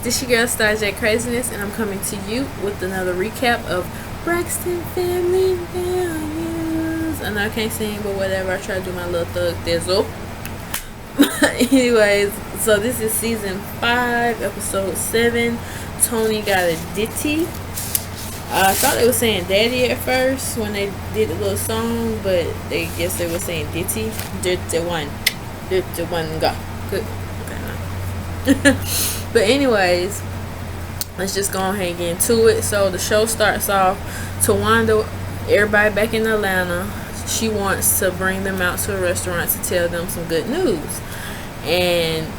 This your girl Starr Kraziness, and I'm coming to you with another recap of Braxton Family Values. I know I can't sing, but whatever. I try to do my little thug thizzle. Anyways, so this is season 5, episode 7. TONI got a ditty. I thought they were saying daddy at first when they did the little song, but they guess they were saying ditty. Ditty one go. Good. Okay, but anyways, let's just go ahead and get into it. So the show starts off. Tawanda, everybody back in Atlanta, she wants to bring them out to a restaurant to tell them some good news. And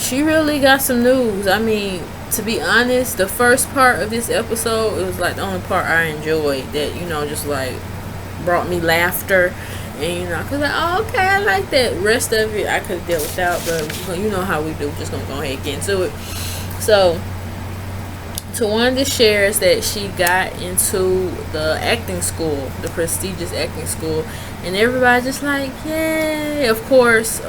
she really got some news. I mean, to be honest, the first part of this episode, it was like the only part I enjoyed that, you know, just like brought me laughter. And, you know, cause like, oh, okay, I like that. Rest of it, I could have dealt without, but you know how we do. Just gonna go ahead and get into it. So, Tawanda shares that she got into the acting school, the prestigious acting school, and everybody just like, yay. Of course,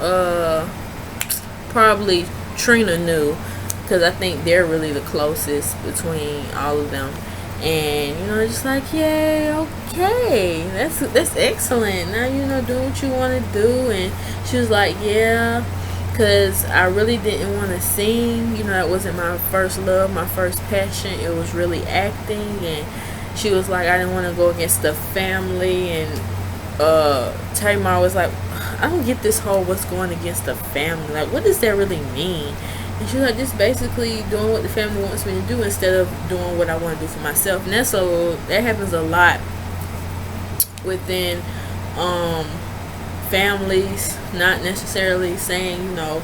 probably Trina knew, because I think they're really the closest between all of them. And, you know, just like, yay, okay, that's excellent. Now, you know, do what you want to do. And she was like, yeah, because I really didn't want to sing. You know, that wasn't my first love, my first passion. It was really acting. And she was like, I didn't want to go against the family. And Tamar was like, I don't get this whole what's going against the family. Like, what does that really mean? And she's like, just basically doing what the family wants me to do instead of doing what I want to do for myself. And that happens a lot within families, not necessarily saying, you know,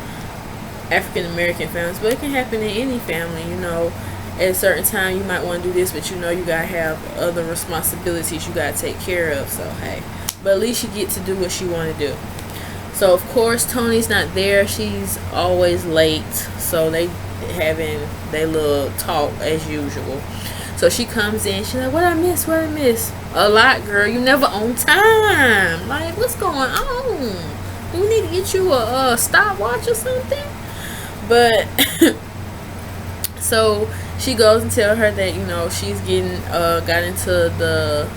African American families, but it can happen in any family. You know, at a certain time you might want to do this, but you know you gotta have other responsibilities you gotta take care of. So hey, but at least you get to do what you want to do. So of course Toni's not there. She's always late. So they having their little talk as usual. So she comes in. She's like, what I miss? What I miss? A lot, girl. You never on time. Like, what's going on? Do we need to get you a stopwatch or something? But so she goes and tell her that, you know, she's getting got into the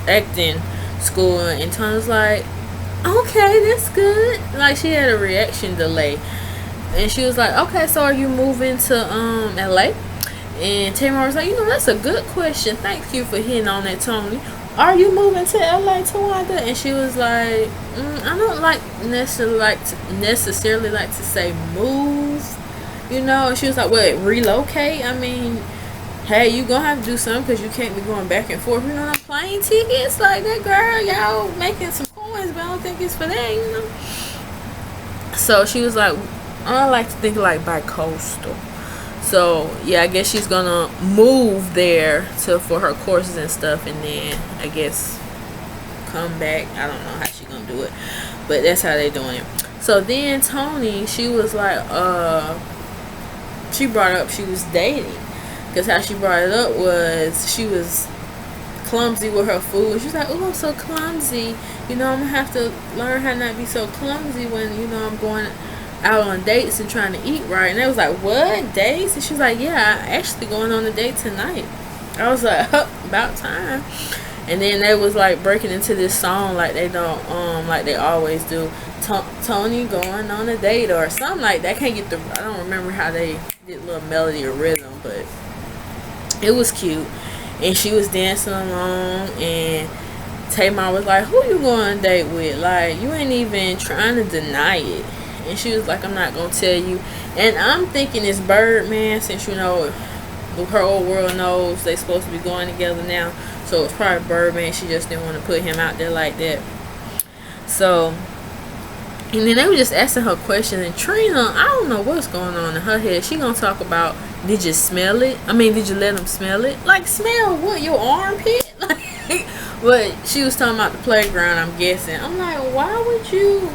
acting school, and Toni's like, okay, that's good. Like, she had a reaction delay, and she was like, okay, so are you moving to LA? And Tamar was like, you know, that's a good question. Thank you for hitting on that, Toni. Are you moving to LA, Tawanda? And she was like, I don't necessarily like to say move, you know. And she was like, what, relocate? I mean, hey, you gonna have to do something, because you can't be going back and forth, you know, on plane tickets like that, girl. Y'all making some coins, but I don't think it's for that, you know. So she was like, I like to think like bi-coastal. So yeah, I guess she's gonna move there for her courses and stuff, and then I guess come back. I don't know how she's gonna do it, but that's how they doing it. So then Toni, she was like, she brought up she was dating, because how she brought it up was she was clumsy with her food. She's like, oh, I'm so clumsy, you know, I'm gonna have to learn how not to be so clumsy when, you know, I'm going out on dates and trying to eat right. And they was like, what, dates? And she was like, yeah, I actually going on a date tonight. I was like, about time. And then they was like breaking into this song like they don't like they always do. Toni going on a date or something like that. I don't remember how they did a little melody or rhythm, but it was cute. And she was dancing along, and Tamar was like, who you going on a date with? Like, you ain't even trying to deny it. And she was like, I'm not gonna tell you. And I'm thinking it's Birdman, since, you know, her old world knows they supposed to be going together now. So it's probably Birdman. She just didn't want to put him out there like that. So, and then they were just asking her questions, and Trina, I don't know what's going on in her head. She gonna talk about, did you smell it? I mean, did you let them smell it? Like, smell what? Your armpit? Like, but she was talking about the playground, I'm guessing. I'm like, why would you?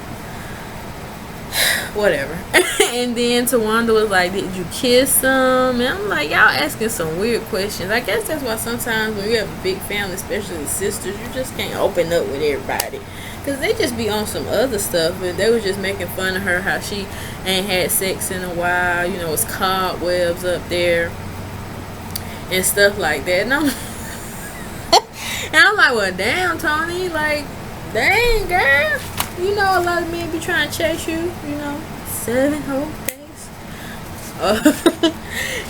Whatever. And then Tawanda was like, did you kiss them? And I'm like, y'all asking some weird questions. I guess that's why sometimes when you have a big family, especially sisters, you just can't open up with everybody. because they just be on some other stuff, but they was just making fun of her how she ain't had sex in a while. You know, it's cobwebs up there and stuff like that. And I'm like, well, damn, Toni, like, dang, girl. You know, a lot of men be trying to chase you. You know, 7 whole days.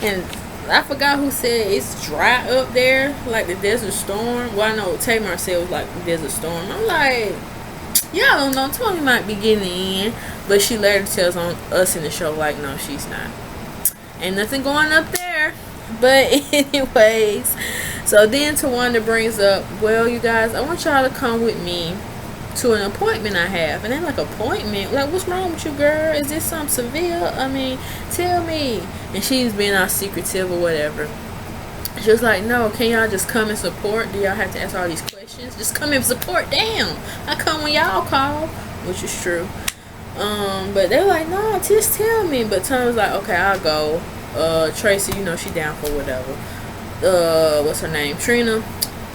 And I forgot who said it's dry up there, like the desert storm. Well, I know Tamar said it was like the desert storm. I'm like, y'all don't know. Toni might be getting in, but she later tells on us in the show like, no, she's not. Ain't nothing going up there. But anyways, so then Tawanda brings up, well, you guys, I want y'all to come with me to an appointment I have. And they're like, appointment? Like, what's wrong with you, girl? Is this something severe? I mean, tell me. And she's being all secretive or whatever. She was like, no, can y'all just come and support? Do y'all have to ask all these questions? Just come and support. Damn, I come when y'all call, which is true. But they're like, no, just tell me. But Toni was like, okay, I'll go. Tracy, you know, she down for whatever. What's her name? Trina.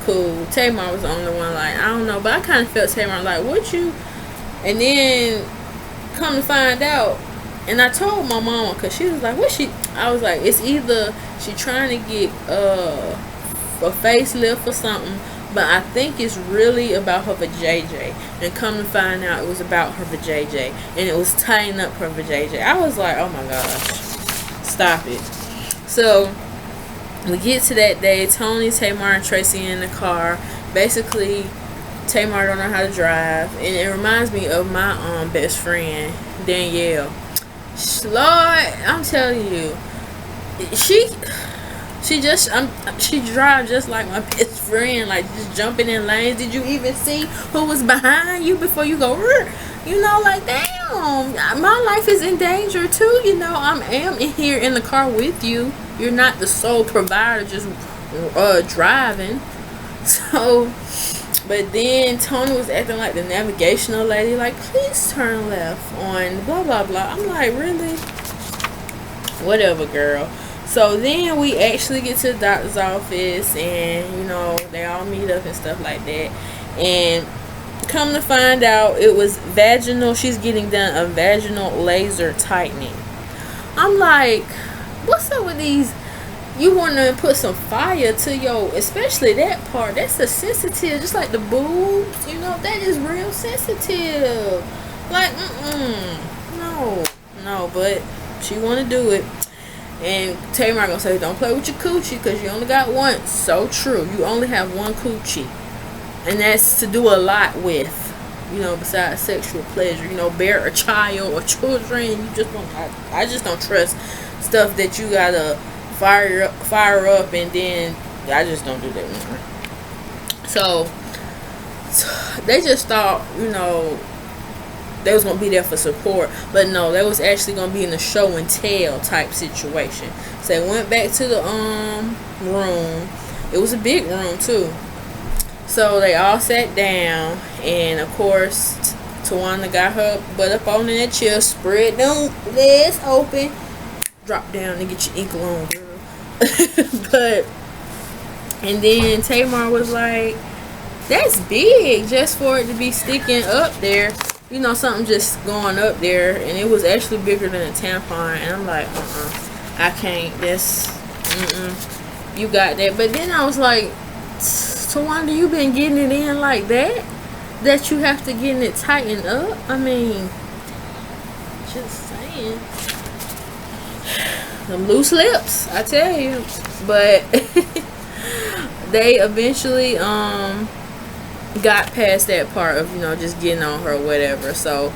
Cool. Tamar was the only one like, I don't know, but I kind of felt Tamar like, what you? And then come to find out, and I told my mama, because she was like, what she? I was like, it's either she trying to get a facelift or something, but I think it's really about her vajayjay. And come to find out, it was about her vajayjay, and it was tying up her vajayjay. I was like, oh my gosh, stop it. So we get to that day. Toni, Tamar, and Tracy in the car. Basically, Tamar don't know how to drive, and it reminds me of my best friend Danielle. Lord, I'm telling you, she drives just like my best friend, like just jumping in lanes. Did you even see who was behind you before you go? You know, like, damn, my life is in danger too. You know, I am in here in the car with you. You're not the sole provider just driving. So, but then Toni was acting like the navigational lady, like, please turn left on blah blah blah. I'm like, really? Whatever, girl. So then we actually get to the doctor's office, and you know, they all meet up and stuff like that. And come to find out, it was vaginal. She's getting done a vaginal laser tightening. I'm like, what's up with these? You want to put some fire to your, especially that part. That's a sensitive, just like the boobs. You know, that is real sensitive. Like, no. But she want to do it. And Tamar gonna say, don't play with your coochie because you only got one. So true. You only have one coochie. And that's to do a lot with, you know, besides sexual pleasure. You know, bear a child or children. You just don't. I just don't trust stuff that you gotta fire up, and then I just don't do that anymore. So they just thought, you know, they was gonna be there for support, but no, they was actually gonna be in a show and tell type situation. So they went back to the room. It was a big room too. So they all sat down, and of course Tawanda got her butt up on that chair, spread them legs open, drop down and get your ankle on, girl. But and then Tamar was like, that's big just for it to be sticking up there. You know, something just going up there, and it was actually bigger than a tampon. And I'm like, I can't. That's you got that. But then I was like, Tawanda, you been getting it in like that you have to get it tightened up? I mean, just saying. Them loose lips, I tell you. But they eventually got past that part of, you know, just getting on her or whatever. So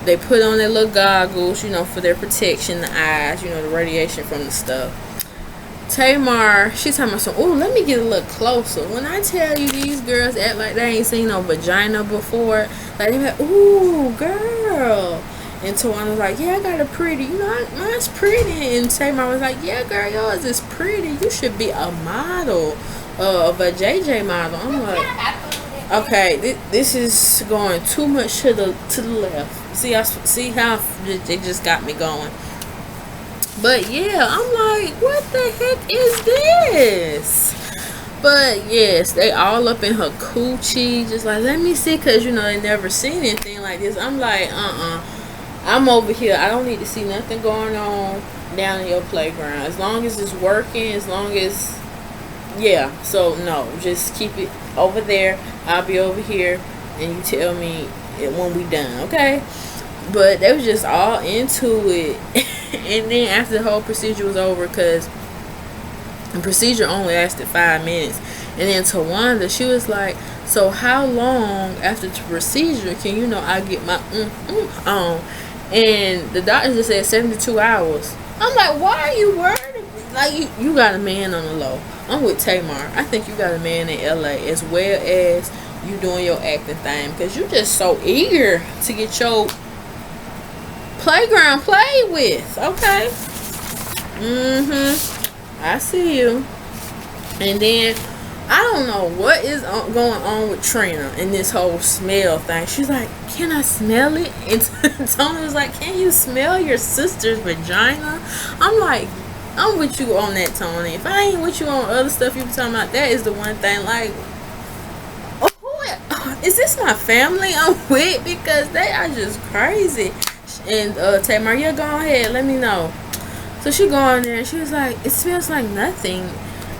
they put on their little goggles, you know, for their protection, the eyes, you know, the radiation from the stuff. Tamar, she's talking about some, oh, let me get a little closer. When I tell you these girls act like they ain't seen no vagina before, like they like, ooh, girl. And Tawanda was like, yeah, I got a pretty, you know, mine's pretty. And Tamar was like, yeah, girl, yours is pretty. You should be a model, of a JJ model. I'm like, okay, this is going too much to the left. See how it just got me going. But yeah, I'm like, what the heck is this? But yes, they all up in her coochie, just like, let me see, because you know they never seen anything like this. I'm like, I'm over here. I don't need to see nothing going on down in your playground. As long as it's working, as long as, yeah. So no, just keep it over there. I'll be over here, and you tell me when we done, okay? But they was just all into it. And then after the whole procedure was over, because the procedure only lasted 5 minutes, and then Tawanda, she was like, so how long after the procedure can, you know, I get my on? And the doctor just said 72 hours. I'm like, why are you worried? Like, you got a man on the low. I'm with Tamar. I think you got a man in LA, as well as you doing your acting thing, because you just so eager to get your playground played with. Okay. I see you. And then I don't know what is going on with Trina and this whole smell thing. She's like, can I smell it? And Tony was like, can you smell your sister's vagina? I'm like, I'm with you on that, Tony. If I ain't with you on other stuff you be talking about, that is the one thing. Like, is this my family I'm with? Because they are just crazy. And Tamar, yeah, go ahead, let me know. So she go in there and she was like, it smells like nothing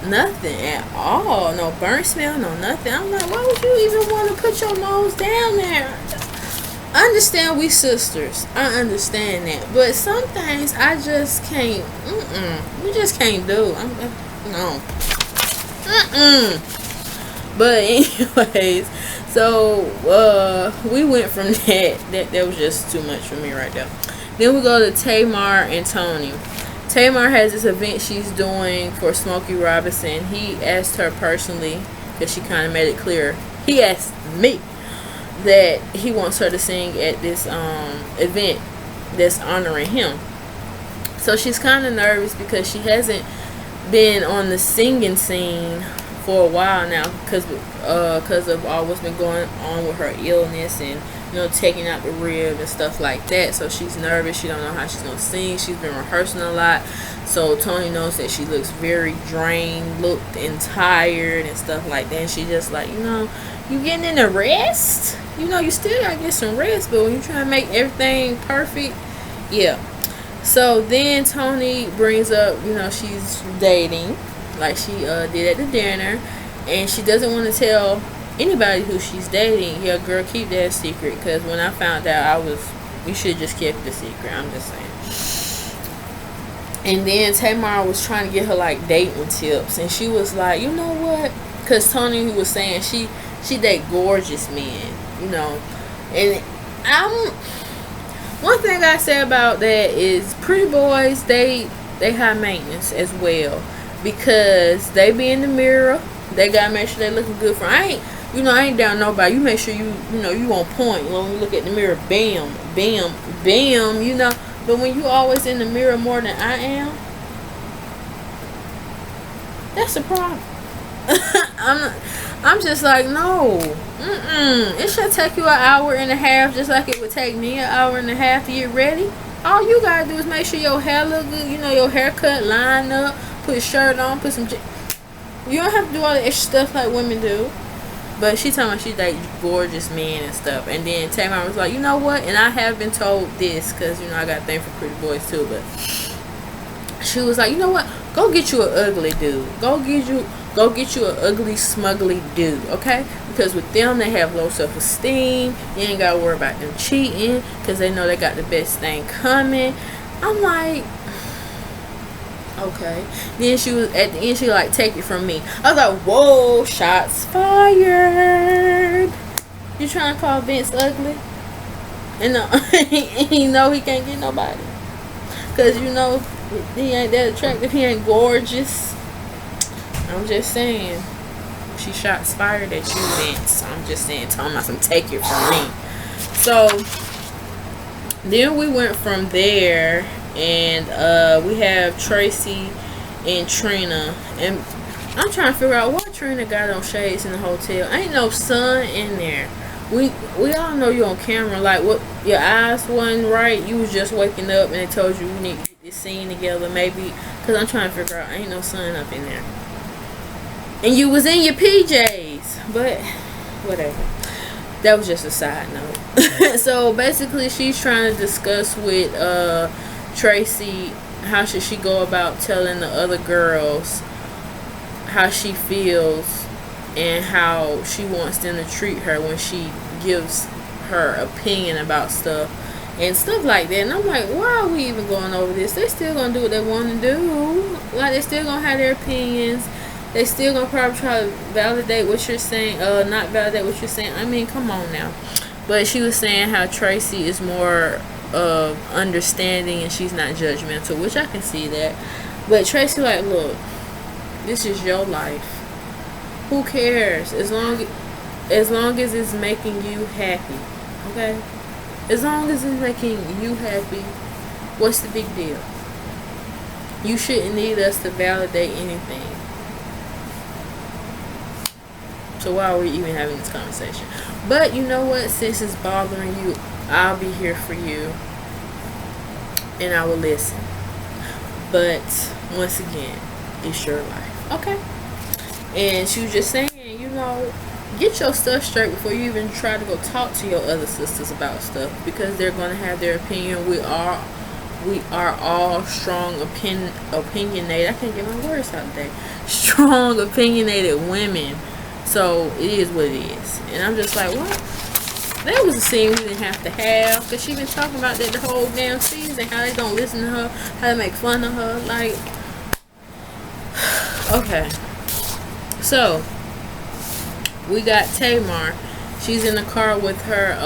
at all. No burnt smell, no nothing. I'm like, why would you even want to put your nose down there? I understand we sisters. I understand that. But some things I just can't. We just can't do. No. But anyways, so we went from that. That was just too much for me right there. Then we go to Tamar and Toni. Tamar has this event she's doing for Smokey Robinson. He asked her personally, because she kind of made it clear. He asked me that he wants her to sing at this event that's honoring him. So she's kind of nervous because she hasn't been on the singing scene for a while now, because of all what's been going on with her illness and, you know, taking out the rib and stuff like that. So she's nervous. She don't know how she's gonna sing. She's been rehearsing a lot. So Toni knows that she looks very drained, looked and tired and stuff like that. And she just like, you know, you getting in the rest. You know, you still gotta get some rest, but when you try to make everything perfect, yeah. So then Toni brings up, you know, she's dating, like she did at the dinner, and she doesn't want to tell anybody who she's dating. Yeah, girl, keep that secret, because when I found out, you should just keep the secret. I'm just saying. And then Tamar was trying to get her like dating tips, and she was like, you know what? Because Toni was saying she date gorgeous men, you know, and one thing I say about that is pretty boys, they high maintenance as well, because they be in the mirror. They gotta make sure they looking good for. I ain't down nobody. You make sure you on point when you look at the mirror. Bam, bam, bam. You know, but when you always in the mirror more than I am, that's a problem. I'm just like, no. It should take you an hour and a half, just like it would take me an hour and a half to get ready. All you gotta do is make sure your hair look good. You know, your haircut, line up, put a shirt on, put some. You don't have to do all the extra stuff like women do. But she talking about she dates gorgeous men and stuff. And then Tamar was like, you know what? And I have been told this, because, you know, I got a thing for pretty boys too. But she was like, you know what? Go get you an ugly dude. Go get you an ugly, smugly dude, okay? Because with them, they have low self-esteem. You ain't got to worry about them cheating, because they know they got the best thing coming. I'm like, okay. Then she was, at the end, she like, take it from me. I was like, whoa, shots fired. You trying to call Vince ugly? And no, he know he can't get nobody. Because, you know, he ain't that attractive. He ain't gorgeous. I'm just saying. She shots fired at you, Vince. I'm just saying, talking about some take it from me. So then we went from there, and we have Tracy and Trina, and I'm trying to figure out why Trina got on shades in the hotel. Ain't no sun in there. We all know you on camera. Like, what, your eyes wasn't right. You was just waking up and they told you need to get this scene together, maybe. Because I'm trying to figure out, ain't no sun up in there. and you was in your PJs. But whatever. That was just a side note. So basically, she's trying to discuss with Tracy how should she go about telling the other girls how she feels and how she wants them to treat her when she gives her opinion about stuff and stuff like that. And I'm like, why are we even going over this? They're still gonna do what they want to do. Like, they're still gonna have their opinions. They still gonna probably try to validate what you're saying, not validate what you're saying. I mean, come on now. But she was saying how Tracy is more understanding and she's not judgmental, which I can see that. But Tracy, like, look, this is your life. Who cares? As long as it's making you happy, okay? As long as it's making you happy, what's the big deal? You shouldn't need us to validate anything. So why are we even having this conversation? But you know what? Since it's bothering you, I'll be here for you. And I will listen. But once again, it's your life. Okay? And she was just saying, you know, get your stuff straight before you even try to go talk to your other sisters about stuff. Because they're going to have their opinion. We are all strong opinionated. I can't get my words out today. Strong opinionated women. So it is what it is. And I'm just like, what? That was a scene we didn't have to have. Because she been talking about that the whole damn season. How they don't listen to her. How they make fun of her. Like, okay. So, we got Tamar. She's in the car with her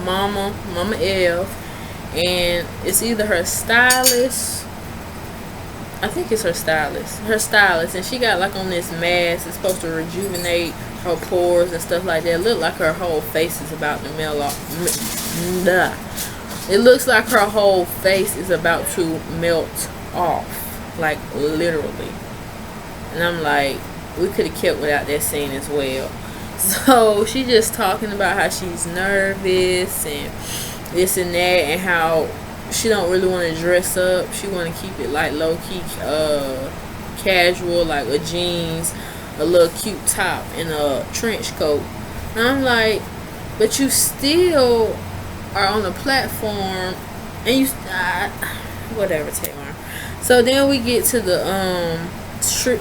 Mama Ev. And it's either her stylist. I think it's her stylist. And she got like on this mask. It's supposed to rejuvenate her pores and stuff like that. It looked like her whole face is about to melt off. It looks like her whole face is about to melt off. Like, literally. And I'm like, we could have kept without that scene as well. So she just talking about how she's nervous and this and that, and how she don't really want to dress up. She want to keep it like low-key casual, like a jeans, a little cute top, and a trench coat. And I'm like, but you still are on the platform, and you whatever, Tamar. So then we get to the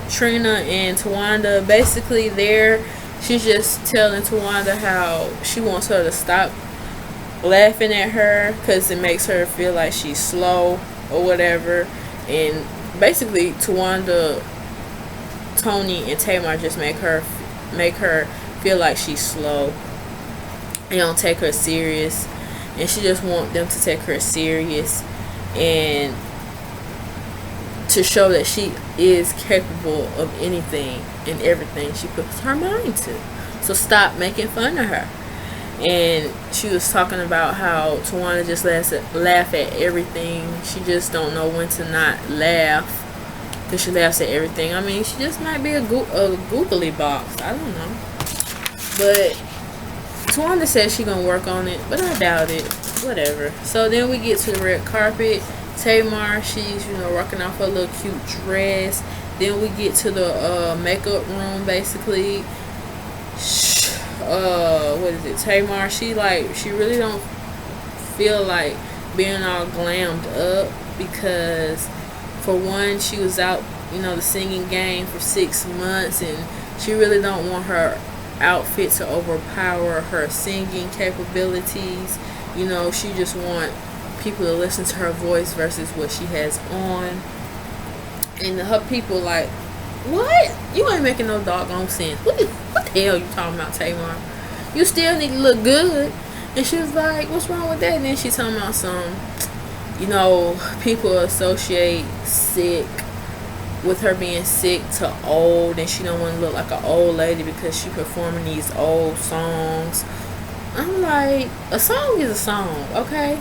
Trina and Tawanda. Basically there, she's just telling Tawanda how she wants her to stop laughing at her because it makes her feel like she's slow or whatever. And basically Tawanda, TONI, and Tamar just make her feel like she's slow and don't take her serious, and she just want them to take her serious and to show that she is capable of anything and everything she puts her mind to. So stop making fun of her. And she was talking about how Tawanda just laugh at everything. She just don't know when to not laugh because she laughs at everything. I mean, she just might be a googly box. I don't know. But Tawanda says she gonna work on it, but I doubt it. Whatever. So then we get to the red carpet. Tamar, she's, you know, rocking off her little cute dress. Then we get to the makeup room, basically. What is it? Tamar, she really don't feel like being all glammed up because, for one, she was out, you know, the singing game for 6 months, and she really don't want her outfit to overpower her singing capabilities. You know, she just want people to listen to her voice versus what she has on. And her people like, what? You ain't making no doggone sense. What the hell you talking about, Tamar? You still need to look good. And she was like, what's wrong with that? And then she talking about some, you know, people associate sick with her being sick to old, and she don't want to look like an old lady because she performing these old songs. I'm like, a song is a song, okay?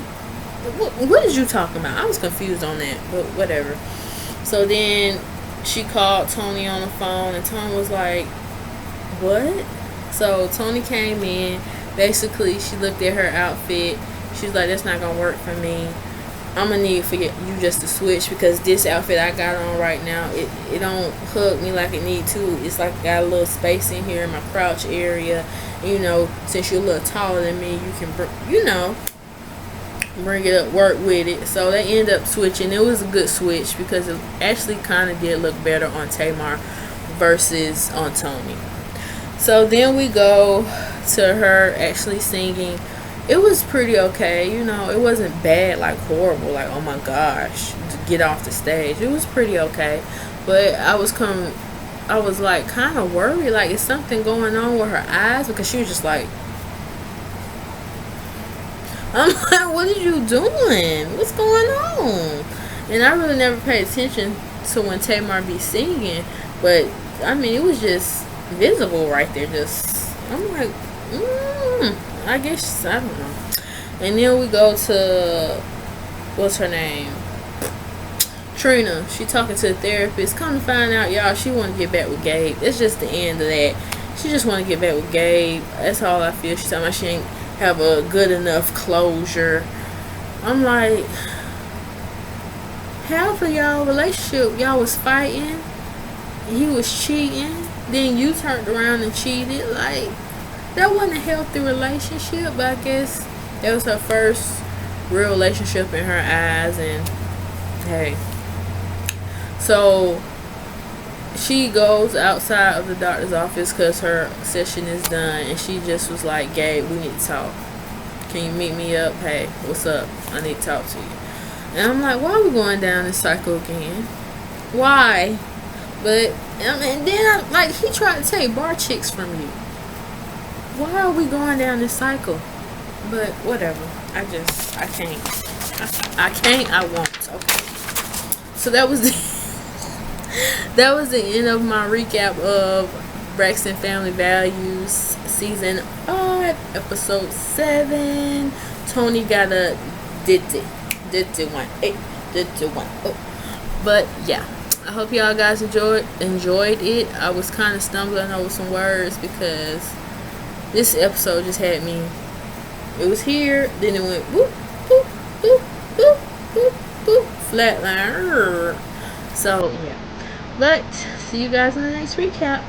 What is you talking about? I was confused on that, but whatever. So then she called TONI on the phone, and TONI was like, what? So TONI came in. Basically, she looked at her outfit. She was like, that's not gonna work for me. I'm gonna need for you just to switch, because this outfit I got on right now, it don't hug me like it need to. It's like got a little space in here in my crotch area. You know, since you're a little taller than me, you can, you know, bring it up, work with it. So they end up switching. It was a good switch because it actually kind of did look better on Tamar versus on TONI. So then we go to her actually singing. It was pretty okay, you know. It wasn't bad, like horrible, like oh my gosh, to get off the stage. It was pretty okay, but I was like kind of worried, like is something going on with her eyes, because she was just like, I'm like, what are you doing? What's going on? And I really never paid attention to when Tamar be singing, but I mean it was just visible right there. Just I'm like, I guess I don't know. And then we go to what's her name? Trina. She talking to the therapist. Come to find out, y'all, she want to get back with Gabe. It's just the end of that. She just want to get back with Gabe. That's all I feel. She's talking about she ain't have a good enough closure. I'm like, half of y'all relationship, y'all was fighting. He was cheating. Then you turned around and cheated. Like, that wasn't a healthy relationship, but I guess that was her first real relationship in her eyes. And hey, so she goes outside of the doctor's office because her session is done, and she just was like, Gabe, we need to talk. Can you meet me up? Hey, what's up? I need to talk to you. And I'm like, why are we going down this cycle again? Why? But I mean, then like he tried to take bar chicks from you. Why are we going down this cycle? But whatever. I can't. I won't. Okay. So that was that was the end of my recap of Braxton Family Values season 5, episode 7. TONI got a DITTY 1. DITTY 1. Oh. But yeah, I hope y'all guys enjoyed it. I was kind of stumbling over some words because this episode just had me. It was here, then it went whoop, whoop, whoop, whoop, whoop, whoop, flatline. So yeah. But see you guys in the next recap.